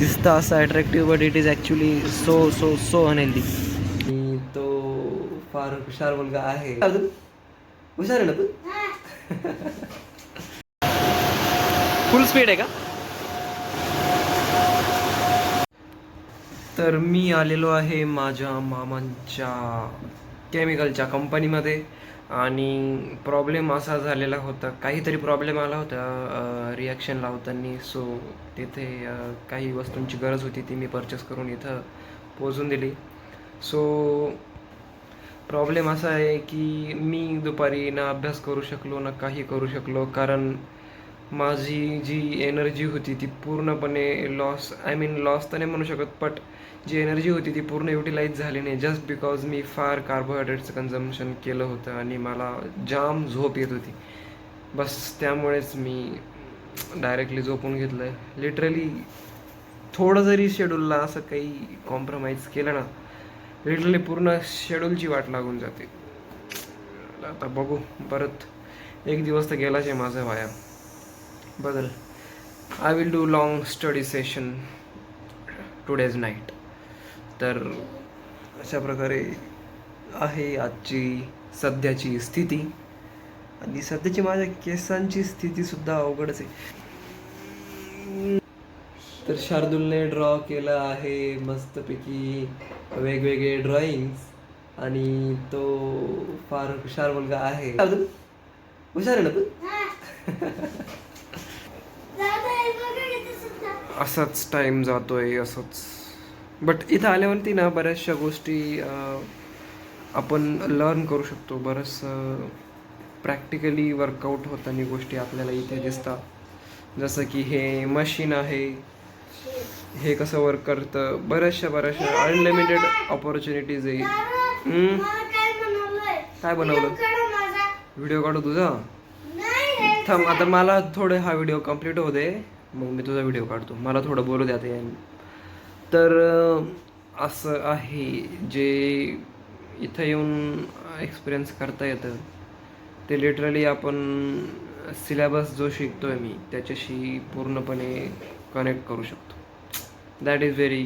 दिसतं असं attractive but it is actually so so so unhealthy. तो फार हुशार मुलगा आहे. हुशार आहे ना तू? फुल स्पीड आहे का? तर मी आलेलो आहे माझ्या मामांच्या केमिकलच्या कंपनीमध्ये आणि प्रॉब्लेम असा झालेला होता, काहीतरी प्रॉब्लेम आला होता रिॲक्शन लावताना. सो तिथे काही वस्तूंची गरज होती, ती मी परचेस करून इथं पोचून दिली. सो प्रॉब्लेम असा आहे की मी दुपारी ना अभ्यास करू शकलो ना काही करू शकलो, कारण माझी जी एनर्जी होती ती पूर्णपणे लॉस तर नाही म्हणू शकत, बट जी एनर्जी होती ती पूर्ण युटिलाइज झाली नाही, जस्ट बिकॉज मी फार कार्बोहायड्रेटचं कन्झम्पशन केलं होतं आणि मला जाम झोप येत होती. बस त्यामुळेच मी डायरेक्टली झोपून घेतलं आहे. लिटरली थोडं जरी शेड्यूलला असं काही कॉम्प्रोमाइज केलं ना, लिटरली पूर्ण शेड्यूलची वाट लागून जाते. आता बघू, परत एक दिवस तर गेलाच आहे माझा वाया. बदल I will do long study session today's night. तर अशा प्रकारे आहे आजची सध्याची स्थिती. आणि सध्याची माझ्या केसांची स्थितीसुद्धा अवघडच आहे. तर शार्दूलने ड्रॉ केलं आहे मस्तपैकी वेगवेगळे ड्रॉइंग्स आणि तो फार हुशार मुलगा आहे. हुशार आहे ना तू? असाच टाइम जातोय असंच. बट इथं आल्यावरती ना बऱ्याचशा गोष्टी आपण लर्न करू शकतो. बरंच प्रॅक्टिकली वर्कआउट होताना गोष्टी आपल्याला इथे दिसतात. जसं की हे मशीन आहे, हे कसं वर्क करतं, बऱ्याचशा अनलिमिटेड ऑपॉर्च्युनिटीज आहे. काय बनवलं? व्हिडिओ काढू तुझा? थांब, आता मला थोडं हा व्हिडिओ कंप्लीट होऊ दे, मग मी तुझा व्हिडिओ काढतो. मला थोडं बोलू द्या ते. तर असं आहे जे इथं येऊन एक्सपिरियन्स करता येतं ते लिटरली आपण सिलेबस जो शिकतो आहे मी त्याच्याशी पूर्णपणे कनेक्ट करू शकतो. That is very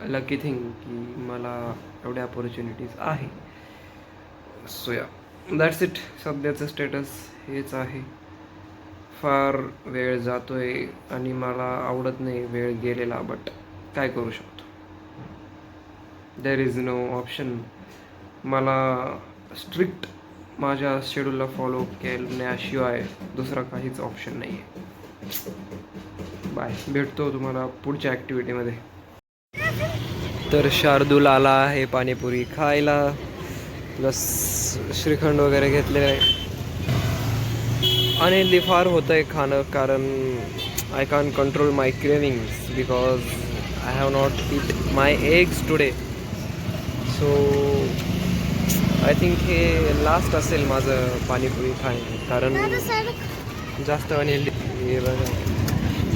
lucky thing की मला एवढ्या ऑपॉर्च्युनिटीज आहे. सो या, दॅट्स इट. सध्याचं स्टेटस हेच आहे. फार वेळ जातोय आणि मला आवडत नाही वेळ गेलेला, बट काय करू शकतो. There is no option. मला स्ट्रिक्ट माझ्या शेड्यूलला फॉलो केल्याशिवाय दुसरा काहीच ऑप्शन नाही आहे. बाय, भेटतो तुम्हाला पुढच्या ॲक्टिव्हिटीमध्ये. तर शार्दूल आला आहे पाणीपुरी खायला, प्लस श्रीखंड वगैरे घेतलेलं आहे. अनहेल्दी फार होतं आहे खाणं, कारण I can control my cravings because I have not eat my eggs today. So I think हे लास्ट असेल माझं पाणीपुरी खाणं, कारण जास्त अनहेल्दी. हे बघा,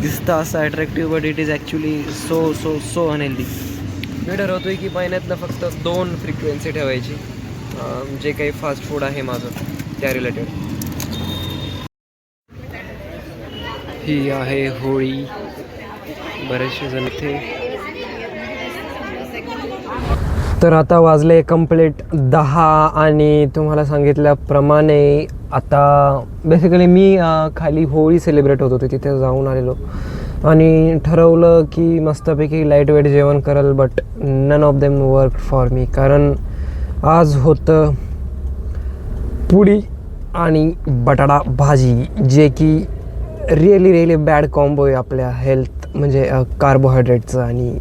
दिसतं असं attractive but it is actually so so so unhealthy. मी ठरवतो आहे की महिन्यातनं फक्त 2 फ्रिक्वेन्सी ठेवायची जे काही फास्ट फूड आहे माझं त्या रिलेटेड. ही आहे होळी, बरेचसे जण इथे. तर आता वाजले कंप्लीट 10 आणि तुम्हाला सांगितल्याप्रमाणे आता बेसिकली मी खाली होळी सेलिब्रेट होत होते, तिथे जाऊन आलेलो आणि ठरवलं की मस्तपैकी लाईट वेट जेवण करेल, but none of them work for me. कारण आज होतं पुडी आणि बटाटा भाजी, जे की रिअली बॅड कॉम्बो आहे आपल्या हेल्थ, म्हणजे कार्बोहायड्रेटचं, आणि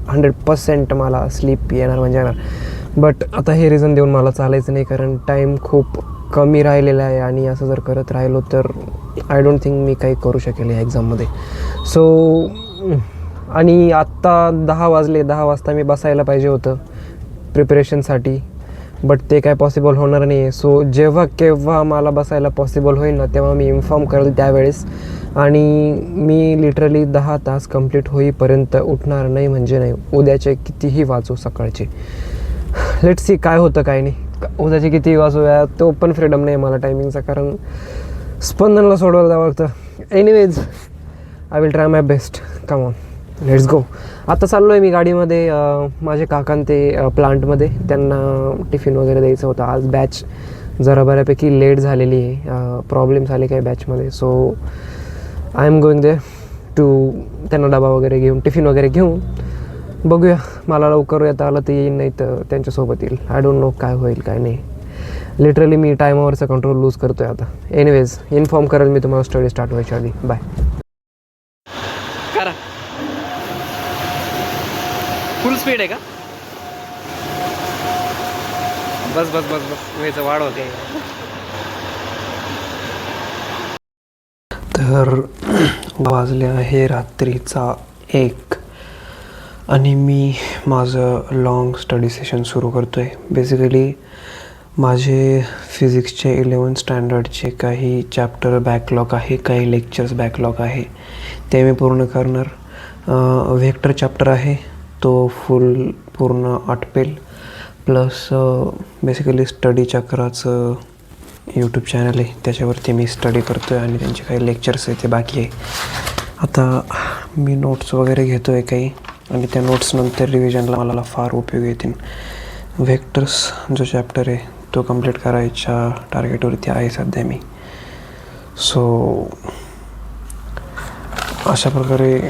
100% मला स्लीप येणार म्हणजे येणार. बट आता हे रिझन देऊन मला चालायचं नाही, कारण टाईम खूप कमी राहिलेला आहे आणि असं जर करत राहिलो तर आय डोंट थिंक मी काही करू शकेल या एक्झाममध्ये. सो आणि आत्ता 10 वाजले, 10 वाजता मी बसायला पाहिजे होतं प्रिपरेशनसाठी, बट ते काय पॉसिबल होणार नाही आहे. सो जेव्हा केव्हा मला बसायला पॉसिबल होईल ना तेव्हा मी इन्फॉर्म करेल त्यावेळेस, आणि मी लिटरली 10 तास कंप्लीट होईपर्यंत उठणार नाही म्हणजे नाही. उद्याचे कितीही वाजू सकाळचे, लेट्स सी काय होतं काय नाही. उद्याचे कितीही वाजू या, तो पण फ्रीडम नाही मला टायमिंगचा, कारण स्पंदनला सोडवायला जावं लागतं. Anyways I will try my best. Come on. Let's go. आता चाललो आहे मी गाडीमध्ये. माझे काकां ते प्लांटमध्ये, त्यांना टिफिन वगैरे द्यायचं होतं. आज बॅच जरा बऱ्यापैकी लेट झालेली आहे, प्रॉब्लेम झाले काय बॅचमध्ये. सो आय एम गोईंग दे टू त्यांना डबा वगैरे घेऊन, टिफिन वगैरे घेऊन. बघूया, मला लवकर येता आलं तर येईन, नाही तर त्यांच्यासोबत येईल. आय डोंट नो काय होईल काय नाही. लिटरली मी टायमावरचा कंट्रोल लूज करतो आहे आता. एनिवेज, इन्फॉर्म करेल मी तुम्हाला स्टडी स्टार्ट व्हायच्या आधी. बाय. करा. फुल स्पीड आहे का? बस बस बस बस, वेळेचं वाढ होते. तर वाजले आहे रात्रीचा 1 आणि मी माझं लॉंग स्टडी सेशन सुरू करतो आहे. बेसिकली माझे फिजिक्सचे 11th स्टँडर्डचे काही चॅप्टर बॅकलॉग आहे, काही लेक्चर्स बॅकलॉग आहे, ते मी पूर्ण करणार. व्हेक्टर चॅप्टर आहे, तो पूर्ण आटपेल. प्लस बेसिकली स्टडी चक्राचं यूट्यूब चॅनल आहे, त्याच्यावरती मी स्टडी करतो आहे आणि त्यांचे काही लेक्चर्स आहे ते बाकी आहे. आता मी नोट्स वगैरे घेतो आहे काही, आणि त्या नोट्सनंतर रिव्हिजनला मला फार उपयोग येतील. व्हेक्टर्स जो चॅप्टर आहे तो कंप्लीट करायच्या टार्गेटवरती आहे सध्या मी. सो अशा प्रकारे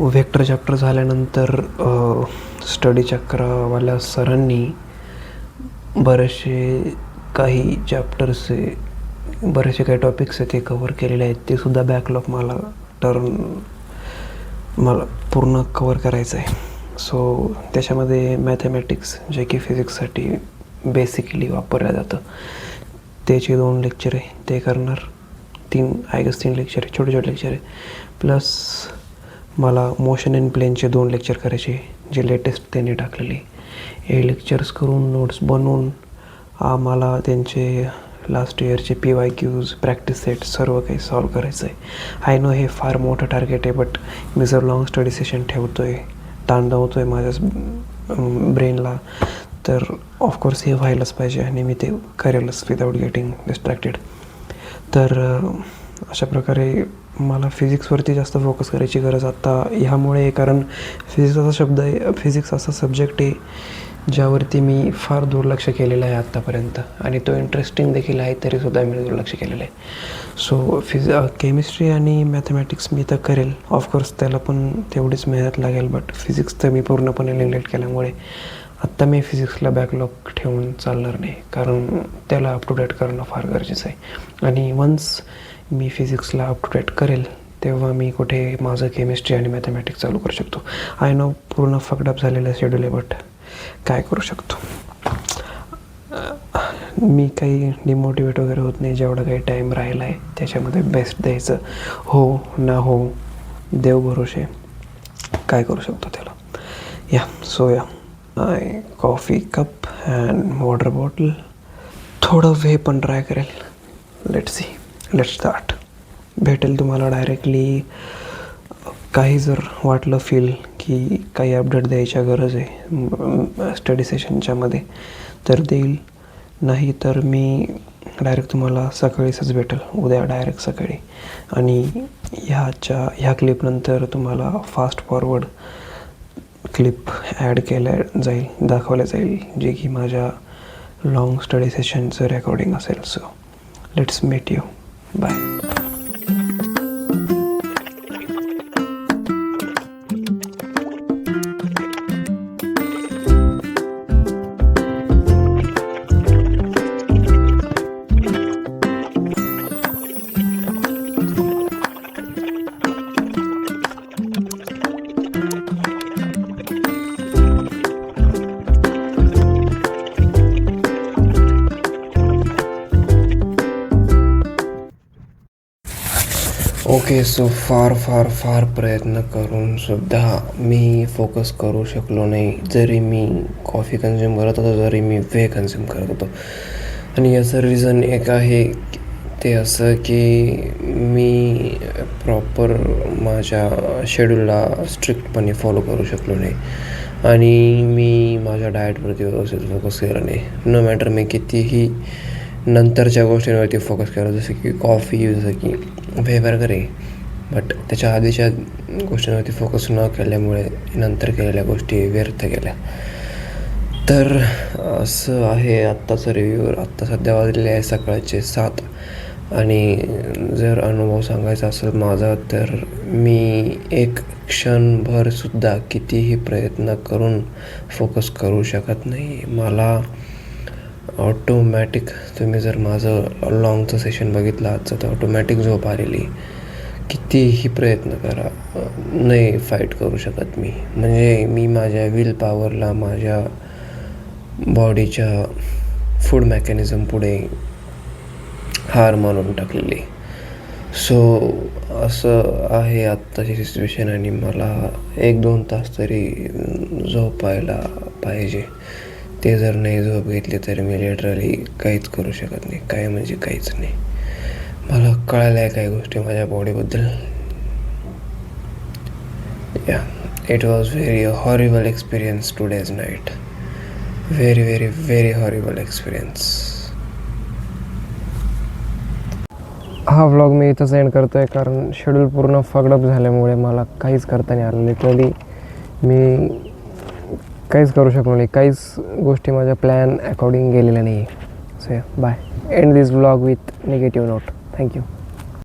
व्हेक्टर चॅप्टर झाल्यानंतर स्टडी चक्रावाल्या सरांनी बरेचसे काही बरेचसे काही टॉपिक्स आहेत ते कवर केलेले आहेत. ते सुद्धा बॅकलॉग मला पूर्ण कवर करायचं आहे. सो त्याच्यामध्ये मॅथमॅटिक्स, जे की फिजिक्ससाठी बेसिकली वापरलं जातं, त्याचे 2 लेक्चर आहे ते करणार. 3 लेक्चर आहे, छोटे लेक्चर आहे. प्लस मला मोशन इन प्लेनचे 2 लेक्चर करायचे, जे लेटेस्ट त्यांनी टाकलेले. हे लेक्चर्स करून नोट्स बनवून मला त्यांचे लास्ट इयरचे PYQs, प्रॅक्टिस सेट सर्व काही सॉल्व करायचं आहे. आय नो हे फार मोठं टार्गेट आहे, बट मी जर लॉंग स्टडी सेशन ठेवतो आहे, ताणवतो आहे माझ्या ब्रेनला, तर ऑफकोर्स हे व्हायलाच पाहिजे आणि मी ते करेलच विदाऊट गेटिंग डिस्ट्रॅक्टेड. तर अशा प्रकारे मला फिजिक्सवरती जास्त फोकस करायची गरज आत्ता ह्यामुळे आहे, कारण फिजिक्स असा सब्जेक्ट आहे ज्यावरती मी फार दुर्लक्ष केलेलं आहे आत्तापर्यंत, आणि तो इंटरेस्टिंग देखील आहे, तरीसुद्धा मी दुर्लक्ष केलेलं आहे. सो केमिस्ट्री आणि मॅथमॅटिक्स मी तर करेल, ऑफकोर्स त्याला पण तेवढीच मेहनत लागेल, बट फिजिक्स तर मी पूर्णपणे निग्लेक्ट केल्यामुळे आत्ता मी फिजिक्सला बॅकलॉग ठेवून चालणार नाही, कारण त्याला अप टू डेट करणं फार गरजेचं आहे. आणि वन्स मी फिजिक्सला अप टू डेट करेल तेव्हा मी कुठे माझं केमिस्ट्री आणि मॅथमॅटिक्स चालू करू शकतो. आय नो पूर्ण फकडअप झालेलं शेड्यूल आहे, बट काय करू शकतो. मी काही डिमोटिवेट वगैरे होत नाही. जेवढा काही टाईम राहिला आहे त्याच्यामध्ये बेस्ट द्यायचं, हो ना हो देव भरोसे काय करू शकतो त्याला. या सो या I coffee cup and water bottle. थोडं वे पण ट्राय करेल. Let's start. भेटेल तुम्हाला डायरेक्टली. काही जर वाटलं फील की काही अपडेट द्यायच्या गरज आहे स्टडी सेशनच्यामध्ये तर देईल. नाही तर मी डायरेक्ट तुम्हाला सकाळीच भेटेल, उद्या डायरेक्ट सकाळी. आणि ह्या क्लिपनंतर तुम्हाला फास्ट फॉरवर्ड क्लिप ॲड केल्या जाईल, दाखवल्या जाईल, जे की माझ्या लॉंग स्टडी सेशनचं रेकॉर्डिंग असेल. So let's meet you. Bye. Okay, so फार प्रयत्न करून सुद्धा मी फोकस करू शकलो नाही. जरी मी कॉफी कन्झ्युम करत होतो, जरी मी वे कन्झ्युम करत होतो. आणि याचं रिझन एक आहे ते असं की मी प्रॉपर माझ्या शेड्यूलला स्ट्रिक्टपणे फॉलो करू शकलो नाही. आणि मी माझ्या डाएटवरती व्यवस्थित फोकस केला नाही. नो मॅटर मी कितीही नंतरच्या गोष्टींवरती फोकस केला, जसं की कॉफी, जसं की वे वगैरे. बट त्याच्या आधीच्या गोष्टींवरती फोकस न केल्यामुळे नंतर केलेल्या गोष्टी व्यर्थ गेल्या. तर असं आहे आत्ताचं रिव्ह्यूवर. आत्ता सध्या वाजलेले आहे सकाळचे 7. आणि जर अनुभव सांगायचा असेल माझा तर मी एक क्षणभरसुद्धा कितीही प्रयत्न करून फोकस करू शकत नाही. मला ऑटोमॅटिक, तुम्ही जर माझं लॉंगचं सेशन बघितलं आजचं, तर ऑटोमॅटिक झोप आलेली. कितीही प्रयत्न करा नाही फाईट करू शकत मी. म्हणजे मी माझ्या विल पॉवरला, माझ्या बॉडीच्या फूड मेकॅनिझम पुढे हार मानून टाकलेली. सो असं आहे आत्ताची सिच्युएशन. आणि मला 1-2 तास तरी झोपायला पाहिजे. ते जर नाही झोप घेतली तर मी लिटरली काहीच करू शकत नाही. काय म्हणजे काहीच नाही. मला कळायला आहे काही गोष्टी माझ्या बॉडीबद्दल. या it was very horrible experience today's night. Very horrible experience. हा व्लॉग मी इथंच एंड करतो आहे, कारण शेड्यूल पूर्ण फकडअप झाल्यामुळे मला काहीच करता नाही आलं. लिटरली मी काहीच करू शकलो नाही. काहीच गोष्टी माझ्या प्लॅन अकॉर्डिंग गेलेल्या नाही आहे. So bye. End this vlog with negative note. Thank you.